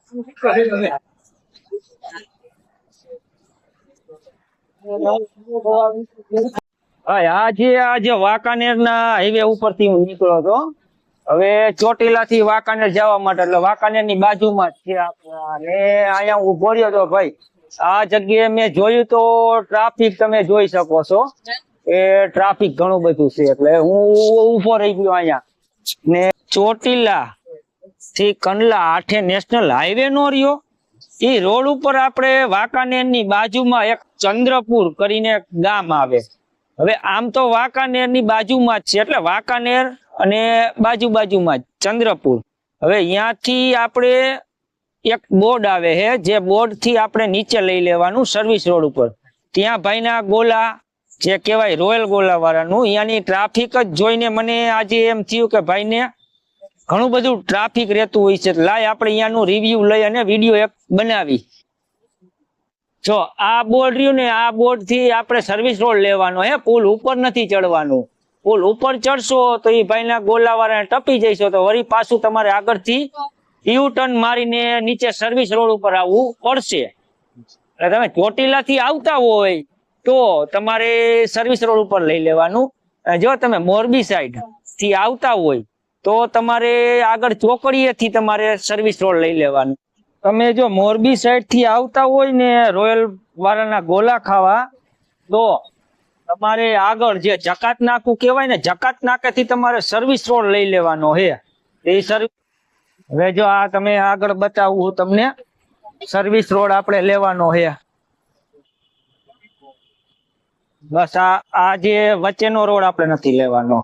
આજે વાંકાનેર ના હાઈવે ઉપરથી હું નીકળ્યો હતો. હવે ચોટીલા થી વાંકાનેર જવા માટે, એટલે વાંકાનેર ની બાજુમાં જ છે આપણા. અને અહીંયા ઉભો રહ્યો તો ભાઈ, આ જગ્યાએ મેં જોયું તો ટ્રાફિક તમે જોઈ શકો છો એ ટ્રાફિક ઘણું બધું છે. એટલે હું ઉભો રહી ગયો અહીંયા. ને ચોટીલા થી કંડલા આઠે નેશનલ હાઈવે નો રહ્યો, એ રોડ ઉપર આપણે વાંકાનેર ની બાજુમાં એક ચંદ્રપુર કરીને ગામ આવે. હવે આમ તો વાંકાનેર ની બાજુમાં જ છે, એટલે વાંકાનેર અને બાજુમાં જ ચંદ્રપુર. હવે અહીંયાથી આપણે એક બોર્ડ આવે છે, જે બોર્ડ થી આપણે નીચે લઈ લેવાનું સર્વિસ રોડ ઉપર. ત્યાં ભાઈના ગોલા જે કહેવાય રોયલ ગોલા વાળાનું, અહીંયાની ટ્રાફિક જ જોઈને મને આજે એમ થયું કે ભાઈને ઘણું બધું ટ્રાફિક રહેતું હોય છે. લાય આપણે અહીંયાનું રિવ્યુ લઈ અને વિડીયો એક બનાવી. જો આ બોર્ડ રહ્યું ને, આ બોર્ડ થી આપણે સર્વિસ રોડ લેવાનો હે, પુલ ઉપર નથી ચડવાનું. પુલ ઉપર ચડશો તો એ ભાઈના ગોલાવાળાને ટપી જઈશો તો વળી પાછું તમારે આગળથી યુ ટર્ન મારીને નીચે સર્વિસ રોડ ઉપર આવવું પડશે. એટલે તમે ચોટીલા થી આવતા હોય તો તમારે સર્વિસ રોડ ઉપર લઈ લેવાનું. જો તમે મોરબી સાઈડ થી આવતા હોય તો તમારે આગળ ચોકડીએથી તમારે સર્વિસ રોડ લઈ લેવાનું. તમે જો મોરબી સાઈડ થી આવતા હોય ને રોયલ વાળાના ગોલા ખાવા, તો તમારે આગળ જે જકાત નાકું કહેવાય ને, જકાત નાકેથી તમારે સર્વિસ રોડ લઈ લેવાનો હે. એ સર્વિસ, હવે જો આ તમે આગળ બતાવું તમને, સર્વિસ રોડ આપણે લેવાનો હે. બસ આ જે વચ્ચેનો રોડ આપણે નથી લેવાનો,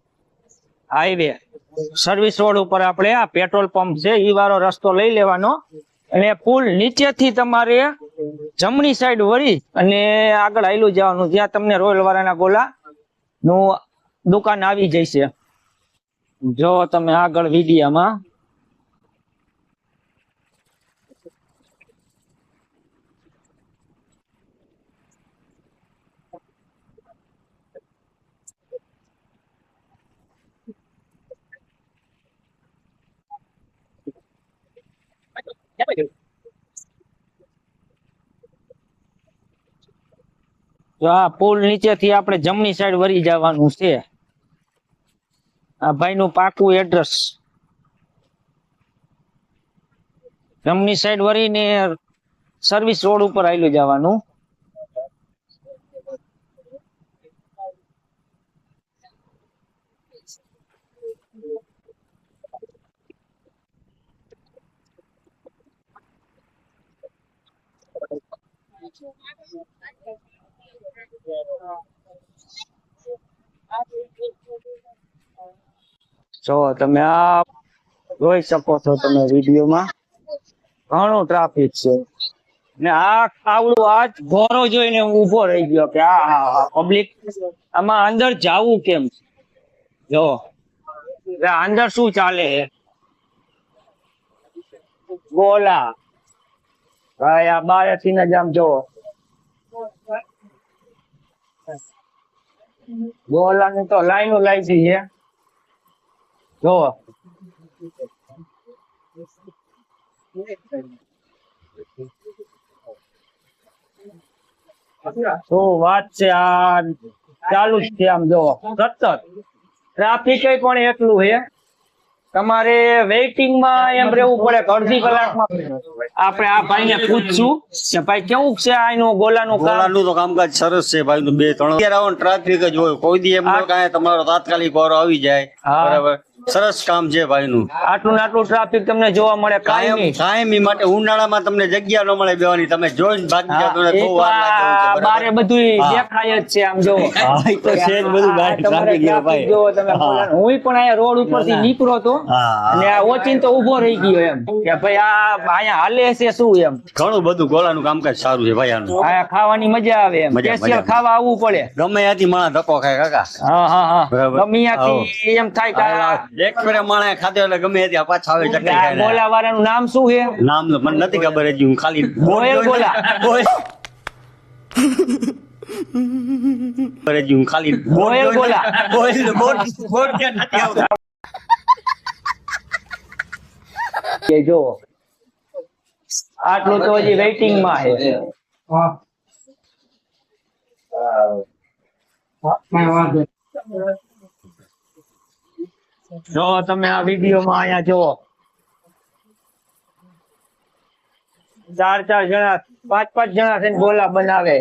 હાઈવે સર્વિસ રોડ ઉપર આપણે આ પેટ્રોલ પંપ છે ઈ વાળો રસ્તો લઈ લેવાનો. અને પુલ નીચેથી તમારે જમણી સાઈડ વળી અને આગળ હાલ્યું જવાનું, જ્યાં તમને રોયલ વાળાના ગોલા નું દુકાન આવી જશે. જો તમે આગળ વિડીયામાં તો આ પુલ નીચેથી આપણે જમણી સાઈડ વળી જવાનું છે. આ ભાઈ નું પાકું એડ્રેસ, જમણી સાઈડ વળીને સર્વિસ રોડ ઉપર આવેલું જવાનું. જો તમે આ જોઈ શકો છો તમે વિડીયોમાં, ઘણું ટ્રાફિક છે. ને આ આવડું આજ ઘોરો જોઈને હું ઉભો રહી ગયો કે આ પબ્લિક આમાં અંદર જાવું કેમ. જો અંદર શું ચાલે છે, ગોલા ભાઈ આ બારેથી ને જ આમ જો ગોલા ની તો લાઈનો લાગી છે. જો શું વાત છે, આ ચાલુ જ છે આમ જો સતત ટ્રાફિક પણ એટલું છે. તમારે વેઇટિંગ માં એમ રહેવું પડે કે અડધી કલાકમાં. આપણે આ ભાઈ ને પૂછશું કે ભાઈ કેવું છે આનું ગોલાનું તો કામકાજ સરસ છે ભાઈ નું. 2-3 રાઉન્ડ ટ્રાફિક જ હોય, કોઈ દી એમ કાંઈ તમારો તાત્કાલિક વારો આવી જાય. બરાબર, સરસ કામ છે ભાઈ નું. આટલું ટ્રાફિક તમને જોવા મળે કાયમી માટે. ઉનાળામાં તમને જગ્યા ન મળે બેવાની, તમે જોઈને ભાગી જાવ. તમને બહુ વાર લાગે. બારે બધું દેખાય જ છે આમ જો. હા ઈ તો છે જ બધું બારે ટ્રાફિક છે ભાઈ. જો તમે હું પણ અહીંયા રોડ ઉપરથી નીકળો તો અને આ ઓચીન તો ઊભો રહી ગયો એમ કે ભાઈ આ અહીંયા હાલે છે શું એમ. ઘણું બધું ગોલાનું કામકાજ સારું છે ભાઈ આનું. આ ખાવાની મજા આવે એમ, સ્પેશિયલ ખાવા આવવું પડે. ગમે ત્યાંથી માણસ ધક્કો ખાય કાકા. હા ગમે ત્યાંથી એમ થાય કે એક ફેરે માણસ ખાતે એટલે ગમે ત્યાં પાછા આવે ચટણી ખાય. ગોલા વાળાનું નામ શું છે? નામ તો મને નથી ખબર હજી, હું ખાલી રોયલ ગોલા. હું ખાલી રોયલ ગોલા. બોર્ડ ક્યાં નથી આવતું. કે જો આટલું તો હજી વેઇટિંગ માં છે. જો તમે આ વિડીયો માં અહીંયા જુઓ 4 જણા 5 જણા થઈને ગોલા બનાવે.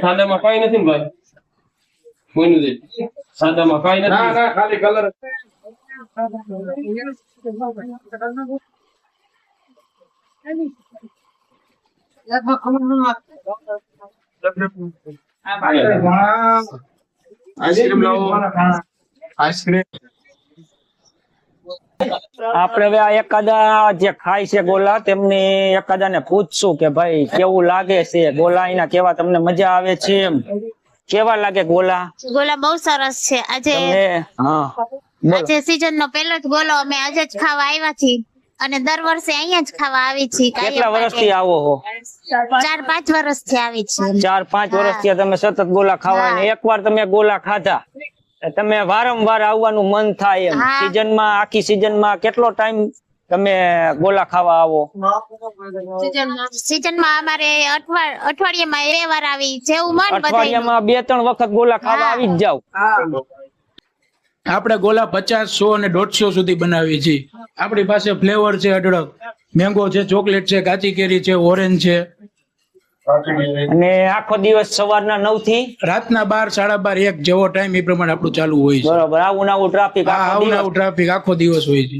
સાદામાં કઈ નથી ને ભાઈ, કોઈનું દે સાદામાં કઈ નથી. ના ના ખાલી કલર. આઈસ્ક્રીમ લાવો, આઈસ્ક્રીમ. આપણે હવે આ એકાદા જે ખાય છે ગોલા તેમને એકાદાને પૂછશું કે ભાઈ કેવું લાગે છે ગોલા, એના કેવા તમને મજા આવે છે, એમ કેવા લાગે ગોલા? ગોલા બહુ સરસ છે. આજે આજે સીઝન નો પહેલો જ ગોલો અમે આજે જ ખાવા આવ્યા છીએ અને દર વર્ષે અહીંયા જ ખાવા આવી છીએ. કેટલા વર્ષથી આવો છો? 4-5 વર્ષથી આવી છીએ. 4-5 વર્ષથી તમે સતત ગોલા ખાવા, અને એકવાર તમે ગોલા ખાધા તમે વારંવાર આવવાનું મન થાય એમ. સીઝનમાં આખી સીઝનમાં કેટલો ટાઈમ તમે ગોલા ખાવા આવો? સીઝનમાં અમારે અઠવાડિયામાં 2 વાર આવી જેવું મન. અઠવાડિયામાં 2-3 વખત ગોલા ખાવા આવી જ જાવ. આપણે ગોલા 50, 100 અને 150 સુધી બનાવીએ છીએ. આપણી પાસે ફ્લેવર છે અઢળક, મેંગો છે, ચોકલેટ છે, કાચી કેરી છે, ઓરેન્જ છે. અને આખો દિવસ સવારના 9 થી રાતના 12, 12:30, 1 જેવો ટાઈમ એ પ્રમાણે આપણું ચાલુ હોય છે. બરોબર. આવું ટ્રાફિક આખો દિવસ હોય છે.